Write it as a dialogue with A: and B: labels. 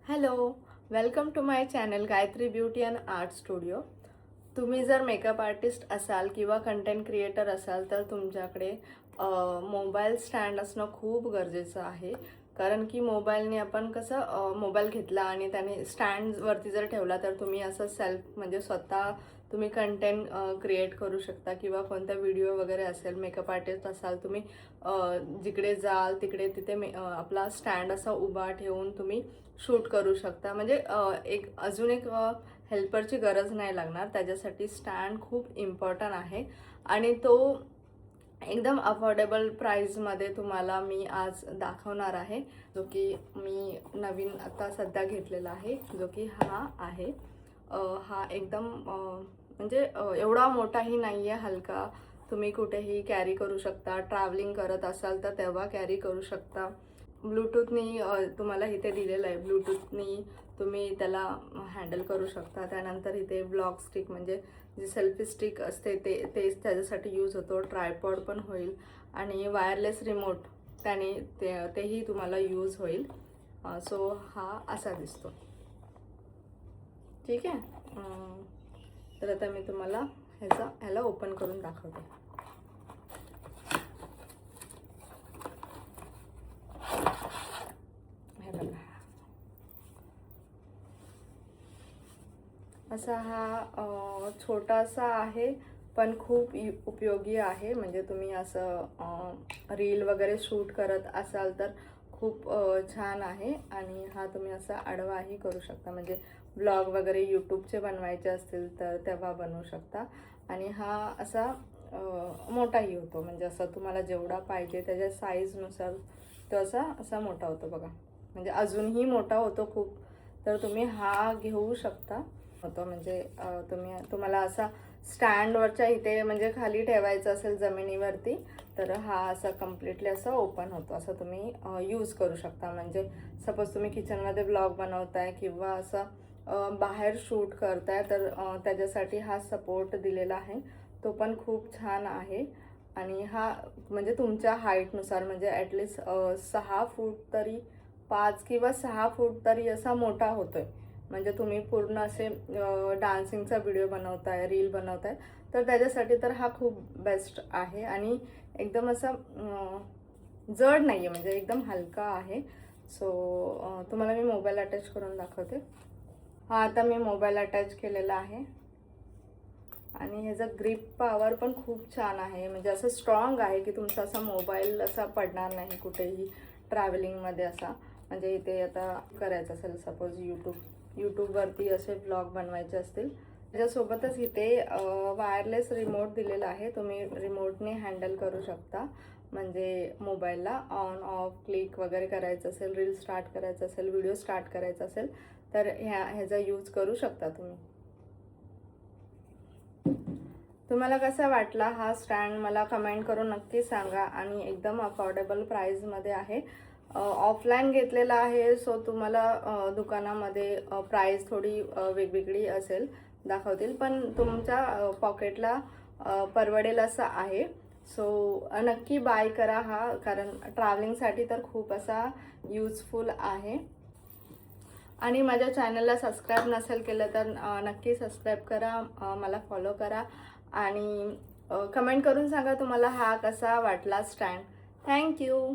A: Hello, welcome to my channel Gayatri beauty and art studio. तुम्ही जर makeup artist असाल किंवा कंटेंट क्रिएटर असाल तर तुमच्याकडे मोबाईल स्टँड असणं खूप गरजेचं आहे. कारण की मोबाईलने आपण कसं मोबाईल घेतला आणि त्याने स्टँडवरती जर ठेवला तर तुम्ही असं सेल्फ म्हणजे स्वतः तुम्ही कंटेंट क्रिएट करू शकता किंवा कोणता व्हिडिओ वगैरे असेल, मेकअप आर्टिस्ट असाल तुम्ही जिकडे जाल तिकडे तिथे आपला स्टँड असा उभा ठेवून तुम्ही शूट करू शकता. म्हणजे अजून एक हेल्परची गरज नाही लागणार. त्याच्यासाठी स्टँड खूप इम्पॉर्टंट आहे आणि तो एकदम अफोर्डेबल प्राईजमध्ये तुम्हाला मी आज दाखवणार आहे, जो की मी नवीन आता सध्या घेतलेला आहे, जो की हा आहे. हा एकदम म्हणजे एवढा मोठाही नाही आहे, हलका. तुम्ही कुठेही कॅरी करू शकता. ट्रॅव्हलिंग करत असाल तर तेव्हा कॅरी करू शकता. ब्लूटूथनी तुम्हाला इथे दिलेलं आहे. ब्लूटूथनी तुम्ही त्याला हँडल करू शकता. त्यानंतर इथे ब्लॉग स्टिक म्हणजे जी सेल्फी स्टिक असते तेच त्याच्यासाठी यूज होतो. ट्रायपॉड पण होईल आणि वायरलेस रिमोट त्याने तेही तुम्हाला यूज होईल. सो हा असा दिसतो. ठीक आहे. तर आता मी तुम्हाला ह्याला ओपन करून दाखवते. हे बघा, असा हा छोटासा आहे पण खूप उपयोगी आहे. म्हणजे तुम्ही असं रील वगैरे शूट करत असाल तर खूप छान आहे. आणि हा तुम्ही असा आडवाही करू शकता, म्हणजे ब्लॉग वगैरे यूट्यूबचे बनवायचे असतील तर तेव्हा बनवू शकता. आणि हा असा मोठाही होतो, म्हणजे असं तुम्हाला जेवढा पाहिजे त्याच्या साईजनुसार तो असा मोठा होतो बघा. म्हणजे अजूनही मोठा होतो खूप. तर तुम्ही हा घेऊ शकता. होतो म्हणजे तुम्हाला असा स्टँडवरच्या इथे म्हणजे खाली ठेवायचं असेल जमिनीवरती तर हा असा कम्प्लिटली असं ओपन होतो. असं तुम्ही यूज करू शकता. म्हणजे सपोज तुम्ही किचनमध्ये ब्लॉग बनवताय किंवा असं बाहेर शूट करताय तर त्याच्यासाठी हा सपोर्ट दिलेला आहे. तो पण खूप छान आहे. आणि हा म्हणजे तुमच्या हाईटनुसार म्हणजे ॲटलिस्ट 6 फूट तरी 5 किंवा 6 फूट तरी असा मोठा होतोय. म्हणजे तुम्ही पूर्ण असे डान्सिंगचा व्हिडिओ बनवताय, रील बनवताय तर त्याच्यासाठी तर हा खूप बेस्ट आहे. आणि एकदम असा जड नाही आहे, म्हणजे एकदम हलका आहे. सो तुम्हाला मी मोबाईल अटॅच करून दाखवते. हा आता मी मोबाईल अटॅच केलेला आहे आणि ह्याचा ग्रिप पॉवर पण खूप छान आहे. म्हणजे असं स्ट्रॉंग आहे की तुमचा असा मोबाईल असा पडणार नाही कुठेही ट्रॅव्हलिंगमध्ये असा. म्हणजे इथे आता करायचं असेल सपोज यूट्यूबवरती असे ब्लॉग बनवायचे असतील त्याच्यासोबतच इथे वायरलेस रिमोट दिलेला आहे. तुम्ही रिमोटने हँडल करू शकता. म्हणजे मोबाईलला ऑन ऑफ क्लिक वगैरे करायचं असेल, रील स्टार्ट करायचं असेल, व्हिडिओ स्टार्ट करायचा असेल तर ह्याचा यूज करू शकता तुम्ही. तुम्हाला कसा वाटला हा स्टँड मला कमेंट करून नक्की सांगा. आणि एकदम अफोर्डेबल प्राईजमध्ये आहे. ऑफलाईन घेतलेला आहे सो तुम्हाला दुकानामध्ये प्राईस थोडी वेगवेगळी असेल, दाखवतील, पण तुमच्या पॉकेटला परवडेल असं आहे. सो नक्की बाय करा हा, कारण ट्रॅव्हलिंगसाठी तर खूप असा यूजफुल आहे. आणि माझ्या चॅनलला सबस्क्राईब नसेल केलं तर नक्की सबस्क्राईब करा, मला फॉलो करा आणि कमेंट करून सांगा तुम्हाला हा कसा वाटला स्टँड. थँक्यू.